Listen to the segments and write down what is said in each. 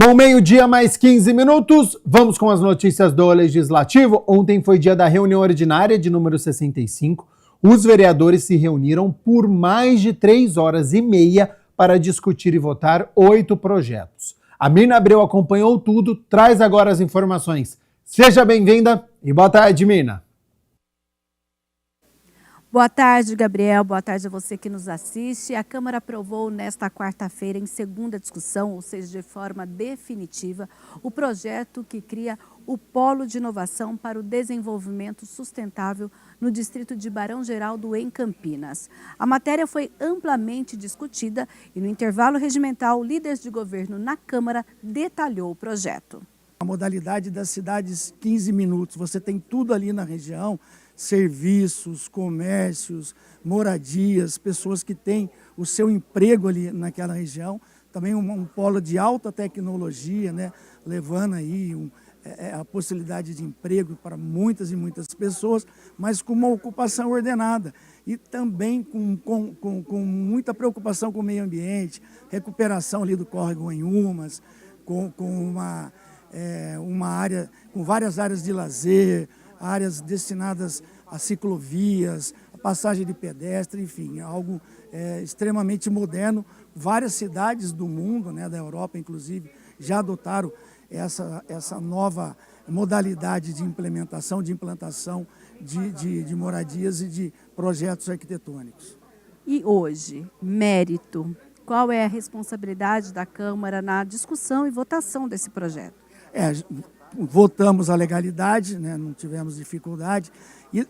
Bom, meio-dia mais 15 minutos, vamos com as notícias do Legislativo. Ontem foi dia da reunião ordinária de número 65. Os vereadores se reuniram por mais de 3 horas e meia para discutir e votar 8 projetos. A Mirna Abreu acompanhou tudo, traz agora as informações. Seja bem-vinda e boa tarde, Mirna. Boa tarde, Gabriel. Boa tarde a você que nos assiste. A Câmara aprovou nesta quarta-feira, em segunda discussão, ou seja, de forma definitiva, o projeto que cria o Polo de Inovação para o Desenvolvimento Sustentável no distrito de Barão Geraldo, em Campinas. A matéria foi amplamente discutida e, no intervalo regimental, o líder de governo na Câmara detalhou o projeto. A modalidade das cidades 15 minutos, você tem tudo ali na região, serviços, comércios, moradias, pessoas que têm o seu emprego ali naquela região, também um polo de alta tecnologia, né, levando aí a possibilidade de emprego para muitas e muitas pessoas, mas com uma ocupação ordenada e também com muita preocupação com o meio ambiente, recuperação ali do córrego Anhumas, com uma área, com várias áreas de lazer, áreas destinadas a ciclovias, a passagem de pedestre, enfim, algo extremamente moderno. Várias cidades do mundo, né, da Europa, inclusive, já adotaram essa nova modalidade de implantação de moradias e de projetos arquitetônicos. E hoje, mérito, qual é a responsabilidade da Câmara na discussão e votação desse projeto? Votamos a legalidade, né, não tivemos dificuldade,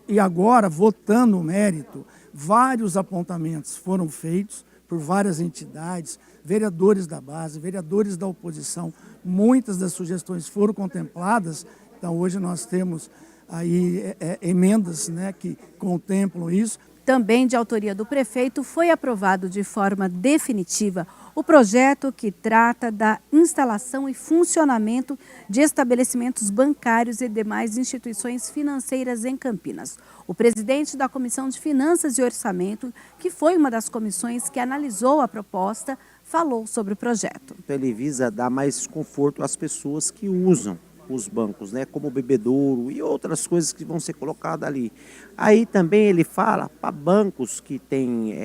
e agora, votando o mérito, vários apontamentos foram feitos por várias entidades, vereadores da base, vereadores da oposição, muitas das sugestões foram contempladas, então hoje nós temos aí emendas, né, que contemplam isso. Também de autoria do prefeito, foi aprovado de forma definitiva o projeto que trata da instalação e funcionamento de estabelecimentos bancários e demais instituições financeiras em Campinas. O presidente da Comissão de Finanças e Orçamento, que foi uma das comissões que analisou a proposta, falou sobre o projeto. Ele visa dar mais conforto às pessoas que usam os bancos, né, como o bebedouro e outras coisas que vão ser colocadas ali. Aí também ele fala para bancos que têm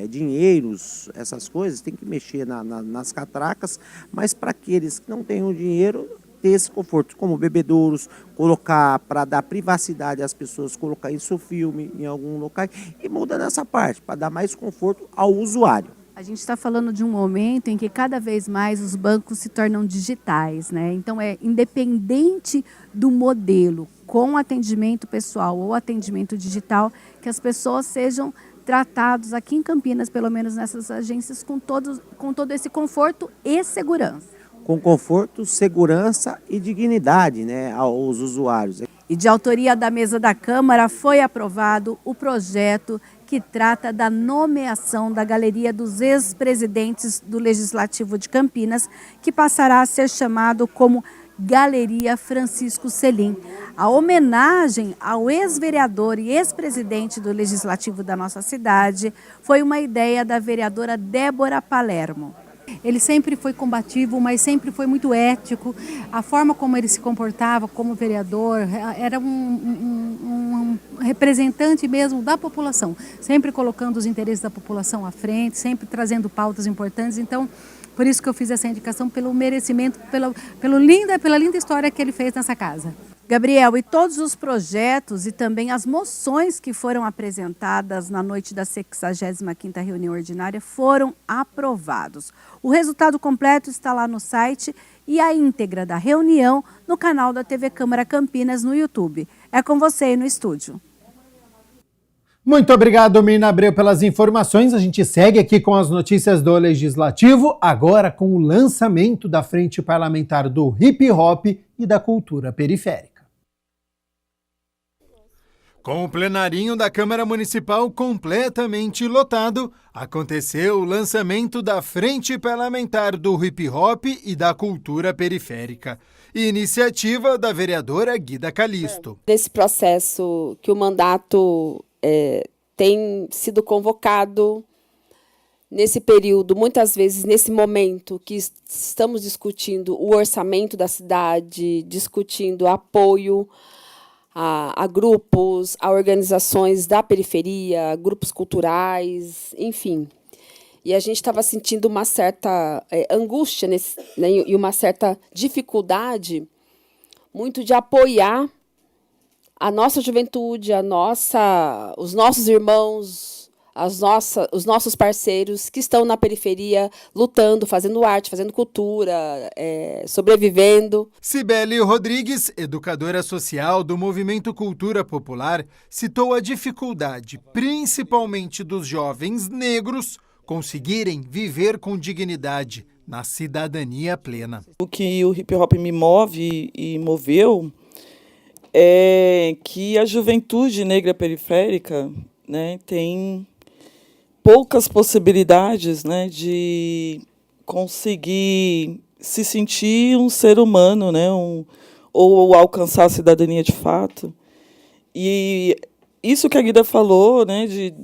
dinheiros, essas coisas, tem que mexer nas catracas, mas para aqueles que não têm o dinheiro, ter esse conforto, como bebedouros, colocar para dar privacidade às pessoas, colocar isso filme em algum local e muda nessa parte, para dar mais conforto ao usuário. A gente está falando de um momento em que cada vez mais os bancos se tornam digitais, né? Então, independente do modelo, com atendimento pessoal ou atendimento digital, que as pessoas sejam tratados aqui em Campinas, pelo menos nessas agências, com todo esse conforto e segurança. Com conforto, segurança e dignidade, né, aos usuários. E de autoria da mesa da Câmara foi aprovado o projeto que trata da nomeação da Galeria dos Ex-Presidentes do Legislativo de Campinas, que passará a ser chamado como Galeria Francisco Selim. A homenagem ao ex-vereador e ex-presidente do Legislativo da nossa cidade foi uma ideia da vereadora Débora Palermo. Ele sempre foi combativo, mas sempre foi muito ético. A forma como ele se comportava como vereador, era um representante mesmo da população, sempre colocando os interesses da população à frente, sempre trazendo pautas importantes. Então, por isso que eu fiz essa indicação, pelo merecimento, pela linda história que ele fez nessa casa. Gabriel, e todos os projetos e também as moções que foram apresentadas na noite da 65ª reunião ordinária foram aprovados. O resultado completo está lá no site e a íntegra da reunião no canal da TV Câmara Campinas no YouTube. É com você aí no estúdio. Muito obrigado, Mirna Abreu, pelas informações. A gente segue aqui com as notícias do Legislativo, agora com o lançamento da Frente Parlamentar do Hip Hop e da Cultura Periférica. Com o plenarinho da Câmara Municipal completamente lotado, aconteceu o lançamento da Frente Parlamentar do Hip Hop e da Cultura Periférica, iniciativa da vereadora Guida Calisto. Nesse processo que o mandato tem sido convocado nesse período, muitas vezes, nesse momento que estamos discutindo o orçamento da cidade, discutindo apoio a grupos, a organizações da periferia, grupos culturais, enfim. E a gente estava sentindo uma certa angústia né, e uma certa dificuldade muito de apoiar a nossa juventude, os nossos irmãos, os nossos parceiros que estão na periferia lutando, fazendo arte, fazendo cultura, sobrevivendo. Cibele Rodrigues, educadora social do Movimento Cultura Popular, citou a dificuldade, principalmente dos jovens negros, conseguirem viver com dignidade na cidadania plena. O que o hip hop me move e moveu é que a juventude negra periférica, né, tem poucas possibilidades, né, de conseguir se sentir um ser humano, né, ou alcançar a cidadania de fato. E isso que a Guida falou, né, de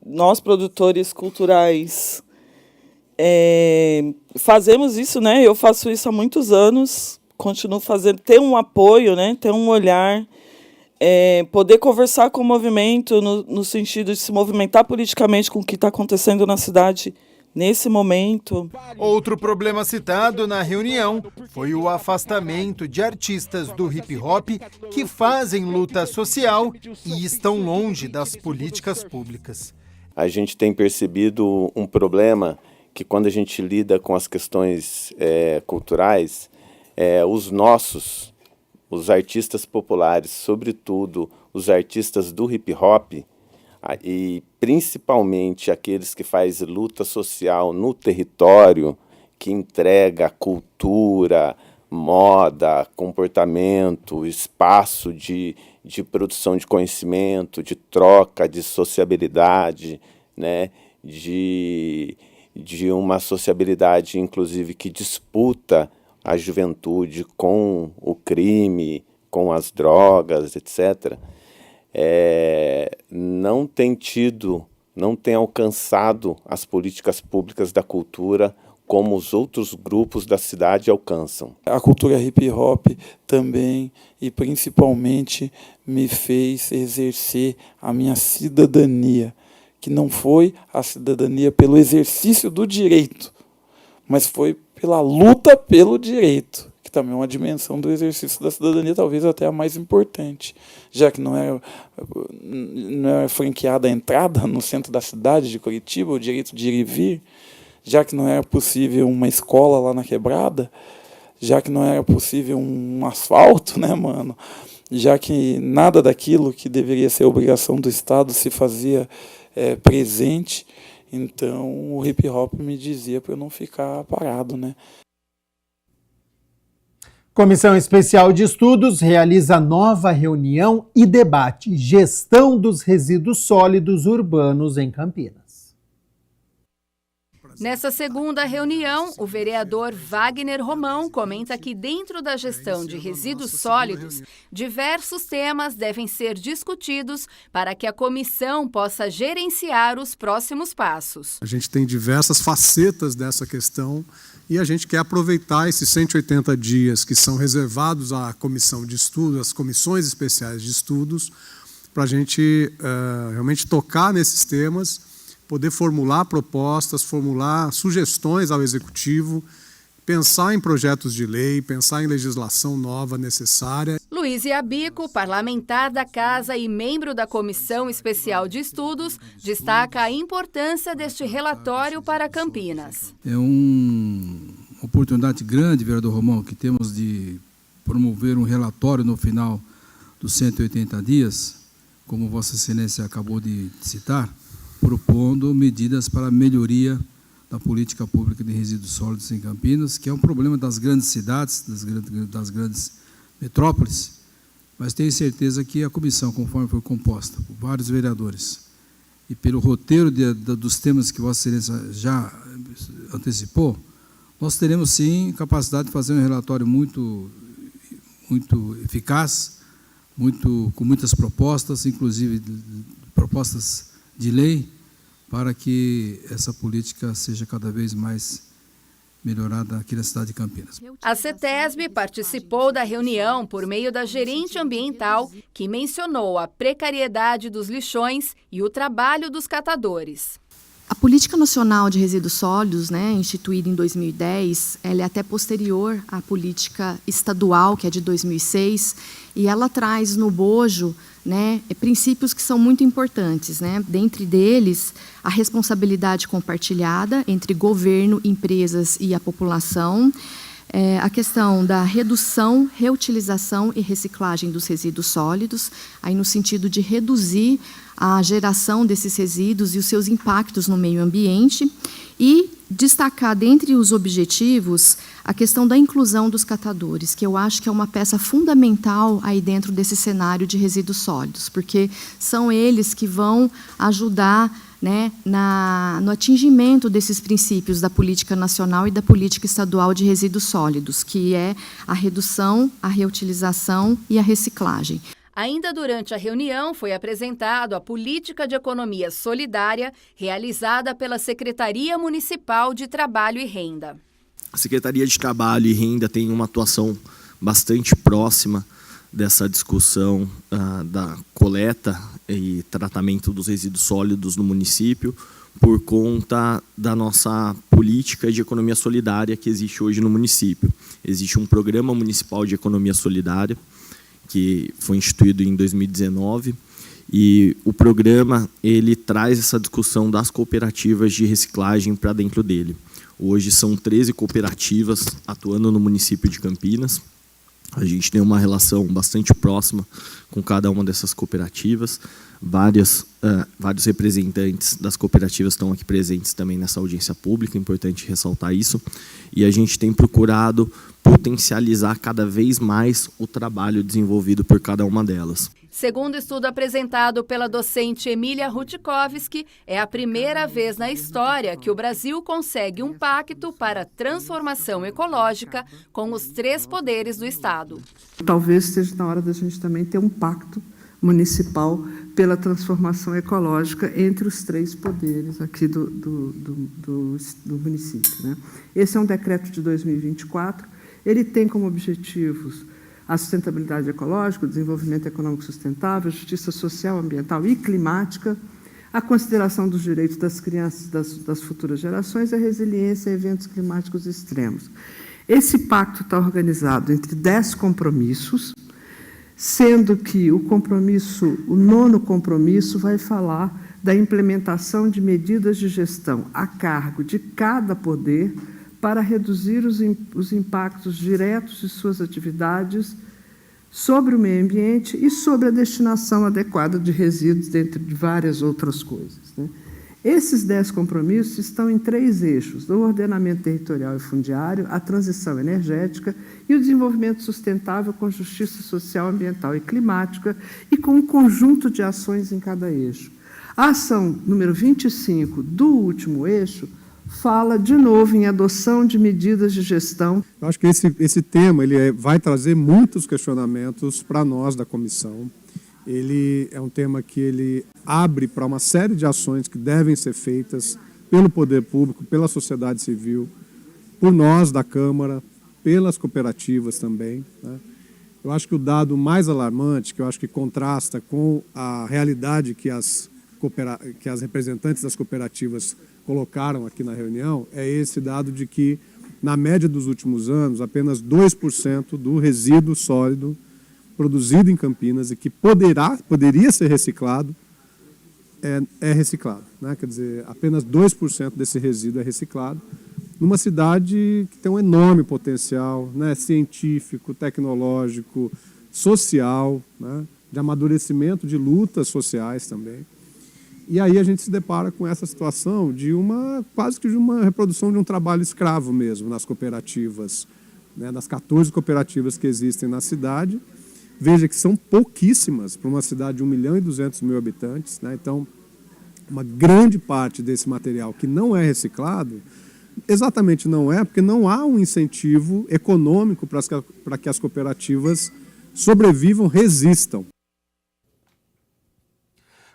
nós produtores culturais fazemos isso, né? Eu faço isso há muitos anos, continuo fazendo, ter um apoio, né? Ter um olhar, poder conversar com o movimento no sentido de se movimentar politicamente com o que está acontecendo na cidade nesse momento. Outro problema citado na reunião foi o afastamento de artistas do hip-hop que fazem luta social e estão longe das políticas públicas. A gente tem percebido um problema que, quando a gente lida com as questões culturais, os artistas populares, sobretudo os artistas do hip-hop, e principalmente aqueles que fazem luta social no território, que entrega cultura, moda, comportamento, espaço de produção de conhecimento, de troca, de sociabilidade, né? de uma sociabilidade, inclusive, que disputa a juventude com o crime, com as drogas, etc., não tem alcançado as políticas públicas da cultura como os outros grupos da cidade alcançam. A cultura hip-hop também e principalmente me fez exercer a minha cidadania, que não foi a cidadania pelo exercício do direito, mas foi pela luta pelo direito, que também é uma dimensão do exercício da cidadania, talvez até a mais importante, já que não é franqueada a entrada no centro da cidade de Curitiba, o direito de ir e vir, já que não era possível uma escola lá na quebrada, já que não era possível um asfalto, né, mano? Já que nada daquilo que deveria ser obrigação do Estado se fazia presente, então o hip-hop me dizia para eu não ficar parado, né? Comissão Especial de Estudos realiza nova reunião e debate gestão dos resíduos sólidos urbanos em Campinas. Nessa segunda reunião, o vereador Wagner Romão comenta que, dentro da gestão de resíduos sólidos, diversos temas devem ser discutidos para que a comissão possa gerenciar os próximos passos. A gente tem diversas facetas dessa questão e a gente quer aproveitar esses 180 dias que são reservados à comissão de estudo, às comissões especiais de estudos, para a gente realmente tocar nesses temas, poder formular propostas, formular sugestões ao Executivo, pensar em projetos de lei, pensar em legislação nova necessária. Luiz Iabico, parlamentar da Casa e membro da Comissão Especial de Estudos, destaca a importância deste relatório para Campinas. É uma oportunidade grande, vereador Romão, que temos de promover um relatório no final dos 180 dias, como Vossa Excelência acabou de citar, propondo medidas para a melhoria da política pública de resíduos sólidos em Campinas, que é um problema das grandes cidades, das grandes metrópoles, mas tenho certeza que a comissão, conforme foi composta por vários vereadores e pelo roteiro dos temas que Vossa Excelência já antecipou, nós teremos sim capacidade de fazer um relatório muito eficaz, com muitas propostas, inclusive propostas de lei, para que essa política seja cada vez mais melhorada aqui na cidade de Campinas. A CETESB participou da reunião por meio da gerente ambiental, que mencionou a precariedade dos lixões e o trabalho dos catadores. A Política Nacional de Resíduos Sólidos, instituída em 2010, ela é até posterior à política estadual, que é de 2006, e ela traz no bojo princípios que são muito importantes. Dentre deles, a responsabilidade compartilhada entre governo, empresas e a população, a questão da redução, reutilização e reciclagem dos resíduos sólidos, aí no sentido de reduzir a geração desses resíduos e os seus impactos no meio ambiente, e destacar dentre os objetivos a questão da inclusão dos catadores, que eu acho que é uma peça fundamental aí dentro desse cenário de resíduos sólidos, porque são eles que vão ajudar no atingimento desses princípios da política nacional e da política estadual de resíduos sólidos, que é a redução, a reutilização e a reciclagem. Ainda durante a reunião, foi apresentado a Política de Economia Solidária, realizada pela Secretaria Municipal de Trabalho e Renda. A Secretaria de Trabalho e Renda tem uma atuação bastante próxima dessa discussão da coleta e tratamento dos resíduos sólidos no município, por conta da nossa política de economia solidária que existe hoje no município. Existe um programa municipal de economia solidária, que foi instituído em 2019, e o programa ele traz essa discussão das cooperativas de reciclagem para dentro dele. Hoje são 13 cooperativas atuando no município de Campinas. A gente tem uma relação bastante próxima com cada uma dessas cooperativas. Vários representantes das cooperativas estão aqui presentes também nessa audiência pública, é importante ressaltar isso. E a gente tem procurado potencializar cada vez mais o trabalho desenvolvido por cada uma delas. Segundo o estudo apresentado pela docente Emília Rutkovski, é a primeira vez na história que o Brasil consegue um pacto para a transformação ecológica com os 3 poderes do Estado. Talvez esteja na hora da gente também ter um pacto municipal pela transformação ecológica entre os 3 poderes aqui do município. Esse é um decreto de 2024, ele tem como objetivos a sustentabilidade ecológica, o desenvolvimento econômico sustentável, a justiça social, ambiental e climática, a consideração dos direitos das crianças das futuras gerações e a resiliência a eventos climáticos extremos. Esse pacto está organizado entre 10 compromissos, sendo que o 9º compromisso vai falar da implementação de medidas de gestão a cargo de cada poder para reduzir os impactos diretos de suas atividades sobre o meio ambiente e sobre a destinação adequada de resíduos, dentre várias outras coisas. Esses 10 compromissos estão em 3 eixos: o ordenamento territorial e fundiário, a transição energética e o desenvolvimento sustentável com justiça social, ambiental e climática, e com um conjunto de ações em cada eixo. A ação número 25 do último eixo fala, de novo, em adoção de medidas de gestão. Eu acho que esse tema vai trazer muitos questionamentos para nós da comissão. Ele é um tema que ele abre para uma série de ações que devem ser feitas pelo poder público, pela sociedade civil, por nós da Câmara, pelas cooperativas também. Eu acho que o dado mais alarmante, que eu acho que contrasta com a realidade que as representantes das cooperativas colocaram aqui na reunião, é esse dado de que, na média dos últimos anos, apenas 2% do resíduo sólido produzido em Campinas e que poderia ser reciclado, é reciclado. Quer dizer, apenas 2% desse resíduo é reciclado, numa cidade que tem um enorme potencial científico, tecnológico, social, de amadurecimento de lutas sociais também. E aí a gente se depara com essa situação de quase que de uma reprodução de um trabalho escravo mesmo nas cooperativas, das 14 cooperativas que existem na cidade. Veja que são pouquíssimas para uma cidade de 1.200.000 habitantes. Então, uma grande parte desse material que não é reciclado, exatamente não é, porque não há um incentivo econômico para que as cooperativas sobrevivam, resistam.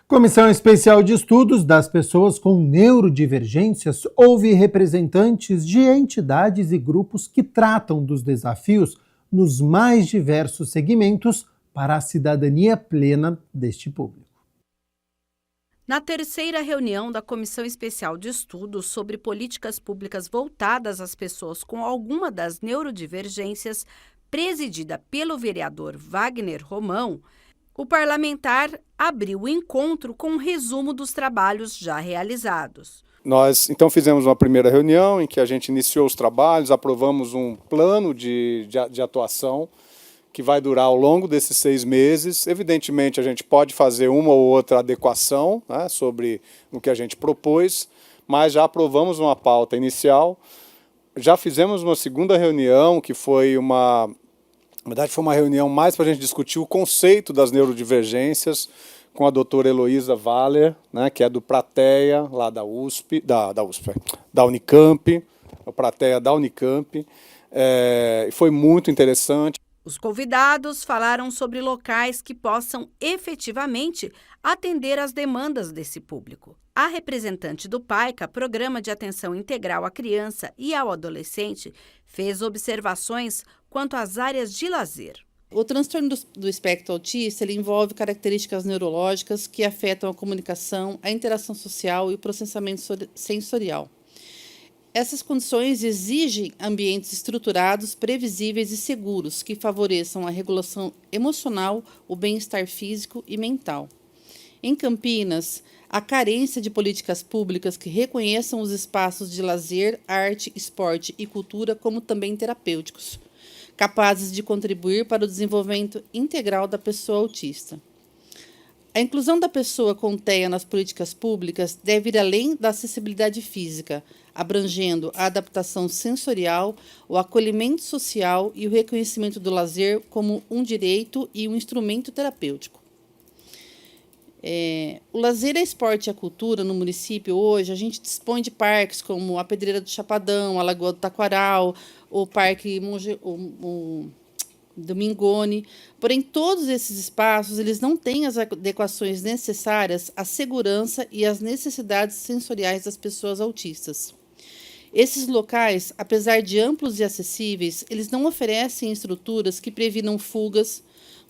Comissão Especial de Estudos das Pessoas com Neurodivergências ouve representantes de entidades e grupos que tratam dos desafios nos mais diversos segmentos para a cidadania plena deste público. Na terceira reunião da Comissão Especial de Estudos sobre Políticas Públicas voltadas às pessoas com alguma das neurodivergências, presidida pelo vereador Wagner Romão, o parlamentar abriu o encontro com um resumo dos trabalhos já realizados. Nós, então, fizemos uma primeira reunião em que a gente iniciou os trabalhos, aprovamos um plano de atuação que vai durar ao longo desses 6 meses. Evidentemente, a gente pode fazer uma ou outra adequação, né, sobre o que a gente propôs, mas já aprovamos uma pauta inicial. Já fizemos uma segunda reunião, que foi uma reunião mais para a gente discutir o conceito das neurodivergências com a doutora Heloísa Valer, né, que é do Prateia, lá da USP, da Unicamp, o Prateia da Unicamp. Foi muito interessante. Os convidados falaram sobre locais que possam efetivamente atender às demandas desse público. A representante do PAICA, Programa de Atenção Integral à Criança e ao Adolescente, fez observações quanto às áreas de lazer. O transtorno do espectro autista ele envolve características neurológicas que afetam a comunicação, a interação social e o processamento sensorial. Essas condições exigem ambientes estruturados, previsíveis e seguros que favoreçam a regulação emocional, o bem-estar físico e mental. Em Campinas, a carência de políticas públicas que reconheçam os espaços de lazer, arte, esporte e cultura como também terapêuticos, capazes de contribuir para o desenvolvimento integral da pessoa autista. A inclusão da pessoa com TEA nas políticas públicas deve ir além da acessibilidade física, abrangendo a adaptação sensorial, o acolhimento social e o reconhecimento do lazer como um direito e um instrumento terapêutico. O lazer, a esporte e a cultura no município hoje, a gente dispõe de parques como a Pedreira do Chapadão, a Lagoa do Taquaral, o Parque do Mingone. Porém, todos esses espaços eles não têm as adequações necessárias à segurança e às necessidades sensoriais das pessoas autistas. Esses locais, apesar de amplos e acessíveis, eles não oferecem estruturas que previnam fugas,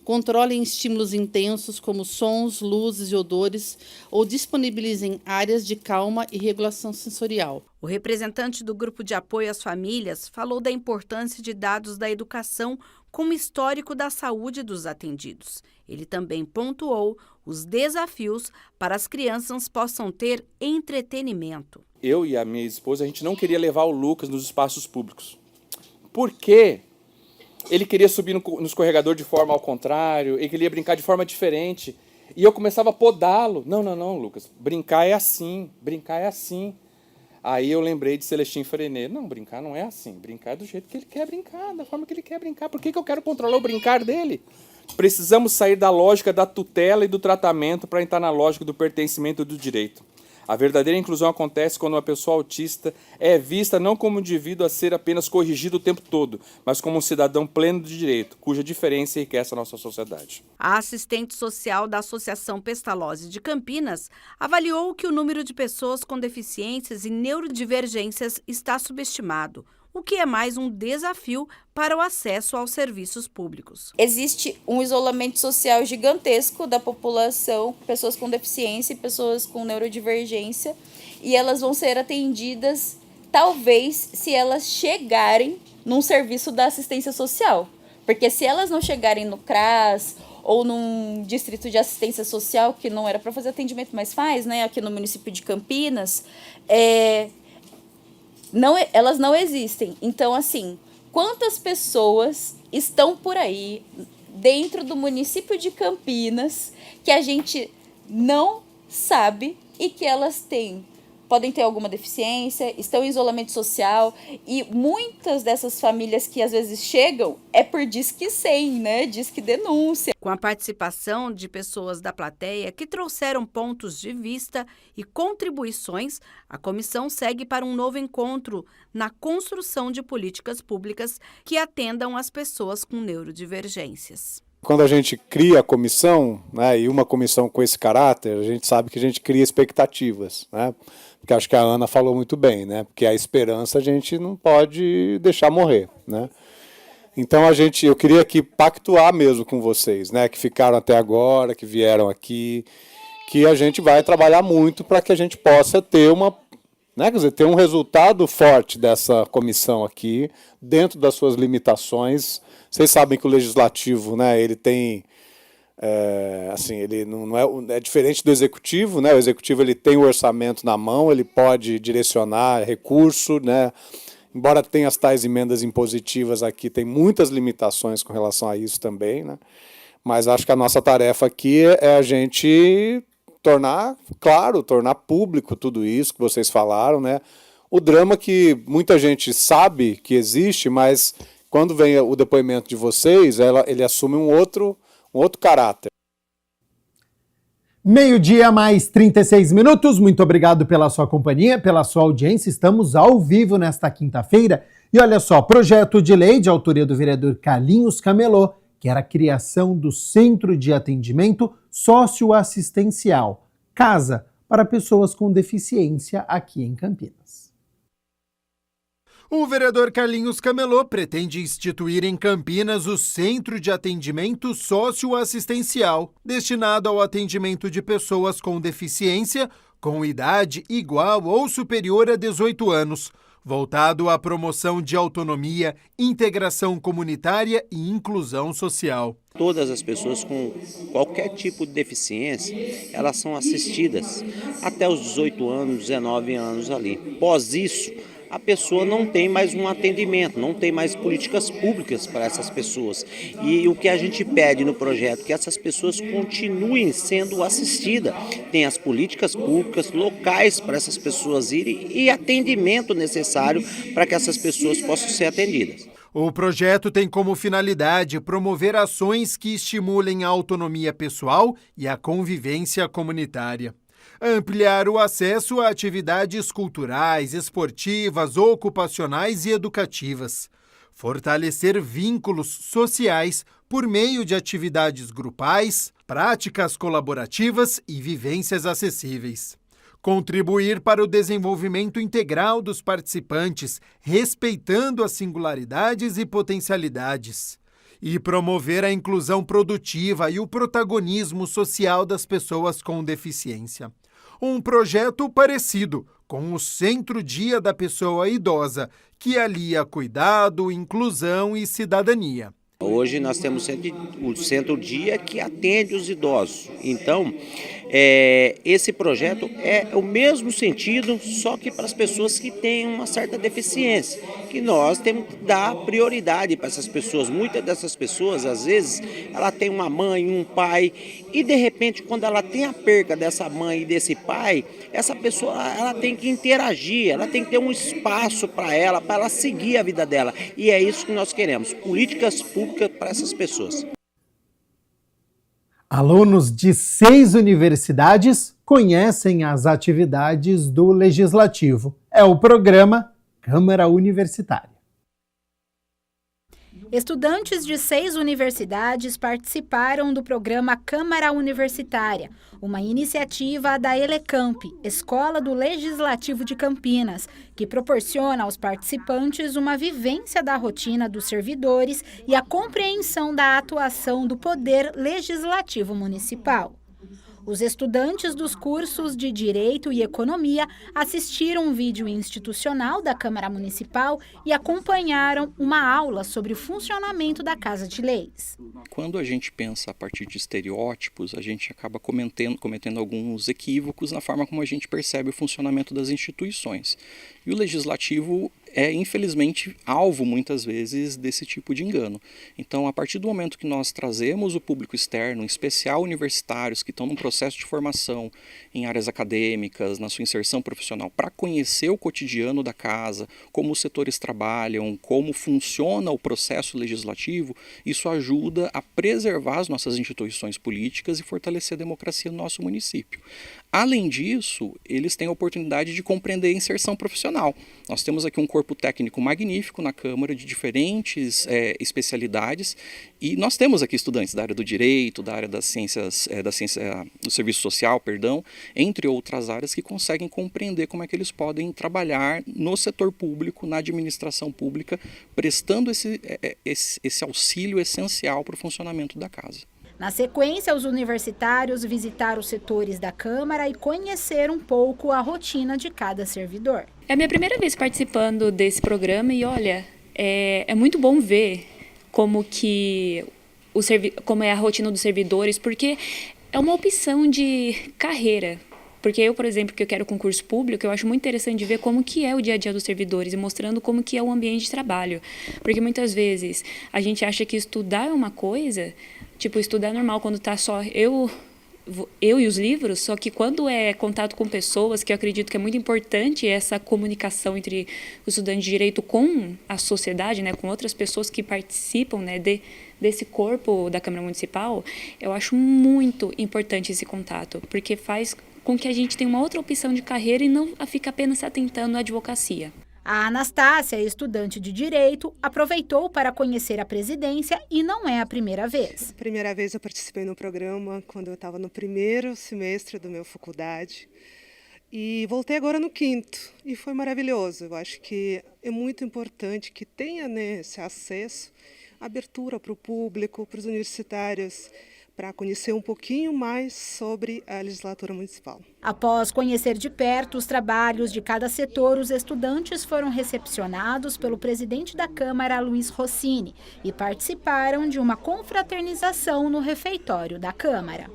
controlem estímulos intensos como sons, luzes e odores ou disponibilizem áreas de calma e regulação sensorial. O representante do Grupo de Apoio às Famílias falou da importância de dados da educação como histórico da saúde dos atendidos. Ele também pontuou os desafios para as crianças possam ter entretenimento. Eu e a minha esposa, a gente não queria levar o Lucas nos espaços públicos. Por quê? Ele queria subir no escorregador de forma ao contrário, ele queria brincar de forma diferente. E eu começava a podá-lo. Não, Lucas, brincar é assim, brincar é assim. Aí eu lembrei de Celestin Frenet. Não, brincar não é assim, brincar é do jeito que ele quer brincar, da forma que ele quer brincar. Por que eu quero controlar o brincar dele? Precisamos sair da lógica da tutela e do tratamento para entrar na lógica do pertencimento e do direito. A verdadeira inclusão acontece quando uma pessoa autista é vista não como um indivíduo a ser apenas corrigido o tempo todo, mas como um cidadão pleno de direito, cuja diferença enriquece a nossa sociedade. A assistente social da Associação Pestalozzi de Campinas avaliou que o número de pessoas com deficiências e neurodivergências está subestimado, o que é mais um desafio para o acesso aos serviços públicos. Existe um isolamento social gigantesco da população, pessoas com deficiência e pessoas com neurodivergência, e elas vão ser atendidas, talvez, se elas chegarem num serviço da assistência social. Porque se elas não chegarem no CRAS ou num distrito de assistência social, que não era para fazer atendimento, mas faz, né, aqui no município de Campinas, elas não existem. Então, assim, quantas pessoas estão por aí, dentro do município de Campinas, que a gente não sabe e que elas podem ter alguma deficiência, estão em isolamento social, e muitas dessas famílias que às vezes chegam é por Disque 100, né? Disque Denúncia. Com a participação de pessoas da plateia que trouxeram pontos de vista e contribuições, a comissão segue para um novo encontro na construção de políticas públicas que atendam as pessoas com neurodivergências. Quando a gente cria a comissão, né, e uma comissão com esse caráter, a gente sabe que a gente cria expectativas, né? Porque acho que a Ana falou muito bem, né? Porque a esperança a gente não pode deixar morrer, né? Então eu queria aqui pactuar mesmo com vocês, né? Que ficaram até agora, que vieram aqui, que a gente vai trabalhar muito para que a gente possa ter ter um resultado forte dessa comissão aqui, dentro das suas limitações. Vocês sabem que o legislativo, né, ele tem, ele não é diferente do executivo, né? O executivo ele tem o orçamento na mão, ele pode direcionar recurso, né? Embora tenha as tais emendas impositivas aqui, tem muitas limitações com relação a isso também, né? Mas acho que a nossa tarefa aqui é a gente tornar claro, tornar público tudo isso que vocês falaram, né? O drama que muita gente sabe que existe, mas quando vem o depoimento de vocês, ele assume um outro caráter. Meio-dia mais 36 minutos. Muito obrigado pela sua companhia, pela sua audiência. Estamos ao vivo nesta quinta-feira. E olha só, projeto de lei de autoria do vereador Carlinhos Camelô, que era a criação do Centro de Atendimento Socioassistencial, Casa para Pessoas com Deficiência aqui em Campinas. O vereador Carlinhos Camelô pretende instituir em Campinas o Centro de Atendimento Socioassistencial, destinado ao atendimento de pessoas com deficiência com idade igual ou superior a 18 anos, voltado à promoção de autonomia, integração comunitária e inclusão social. Todas as pessoas com qualquer tipo de deficiência, elas são assistidas até os 18 anos, 19 anos ali. Após isso, a pessoa não tem mais um atendimento, não tem mais políticas públicas para essas pessoas. E o que a gente pede no projeto, que essas pessoas continuem sendo assistidas. Tem as políticas públicas locais para essas pessoas irem e atendimento necessário para que essas pessoas possam ser atendidas. O projeto tem como finalidade promover ações que estimulem a autonomia pessoal e a convivência comunitária. Ampliar o acesso a atividades culturais, esportivas, ocupacionais e educativas. Fortalecer vínculos sociais por meio de atividades grupais, práticas colaborativas e vivências acessíveis. Contribuir para o desenvolvimento integral dos participantes, respeitando as singularidades e potencialidades. E promover a inclusão produtiva e o protagonismo social das pessoas com deficiência. Um projeto parecido com o Centro Dia da Pessoa Idosa, que alia cuidado, inclusão e cidadania. Hoje nós temos o Centro Dia que atende os idosos. Então, esse projeto é o mesmo sentido, só que para as pessoas que têm uma certa deficiência, que nós temos que dar prioridade para essas pessoas. Muitas dessas pessoas, às vezes, ela tem uma mãe, um pai, e de repente, quando ela tem a perca dessa mãe e desse pai, essa pessoa ela tem que interagir, ela tem que ter um espaço para ela seguir a vida dela. E é isso que nós queremos, políticas públicas para essas pessoas. Alunos de 6 universidades conhecem as atividades do Legislativo. É o programa Câmara Universitária. Estudantes de 6 universidades participaram do programa Câmara Universitária, uma iniciativa da Elecamp, Escola do Legislativo de Campinas, que proporciona aos participantes uma vivência da rotina dos servidores e a compreensão da atuação do Poder Legislativo Municipal. Os estudantes dos cursos de Direito e Economia assistiram um vídeo institucional da Câmara Municipal e acompanharam uma aula sobre o funcionamento da Casa de Leis. Quando a gente pensa a partir de estereótipos, a gente acaba cometendo alguns equívocos na forma como a gente percebe o funcionamento das instituições. E o Legislativo é, infelizmente, alvo, muitas vezes, desse tipo de engano. Então, a partir do momento que nós trazemos o público externo, em especial universitários que estão num processo de formação em áreas acadêmicas, na sua inserção profissional, para conhecer o cotidiano da casa, como os setores trabalham, como funciona o processo legislativo, isso ajuda a preservar as nossas instituições políticas e fortalecer a democracia no nosso município. Além disso, eles têm a oportunidade de compreender a inserção profissional. Nós temos aqui um corpo técnico magnífico na Câmara, de diferentes especialidades, e nós temos aqui estudantes da área do direito, da área das ciências, do serviço social, entre outras áreas, que conseguem compreender como é que eles podem trabalhar no setor público, na administração pública, prestando esse auxílio essencial para o funcionamento da casa. Na sequência, os universitários visitaram os setores da Câmara e conheceram um pouco a rotina de cada servidor. É a minha primeira vez participando desse programa e, olha, é muito bom ver como é a rotina dos servidores, porque é uma opção de carreira. Porque eu, por exemplo, que eu quero concurso público, eu acho muito interessante de ver como que é o dia a dia dos servidores e mostrando como que é o ambiente de trabalho. Porque muitas vezes a gente acha que estudar é uma coisa, tipo, estudar é normal quando está só eu e os livros, só que quando é contato com pessoas, que eu acredito que é muito importante essa comunicação entre o estudante de direito com a sociedade, né, com outras pessoas que participam, né, desse corpo da Câmara Municipal, eu acho muito importante esse contato, porque faz com que a gente tenha uma outra opção de carreira e não fica apenas se atentando à advocacia. A Anastácia, estudante de Direito, aproveitou para conhecer a presidência e não é a primeira vez. Primeira vez eu participei no programa quando eu estava no primeiro semestre da minha faculdade e voltei agora no quinto e foi maravilhoso. Eu acho que é muito importante que tenha, né, esse acesso, abertura para o público, para os universitários, para conhecer um pouquinho mais sobre a legislatura municipal. Após conhecer de perto os trabalhos de cada setor, os estudantes foram recepcionados pelo presidente da Câmara, Luiz Rossini, e participaram de uma confraternização no refeitório da Câmara.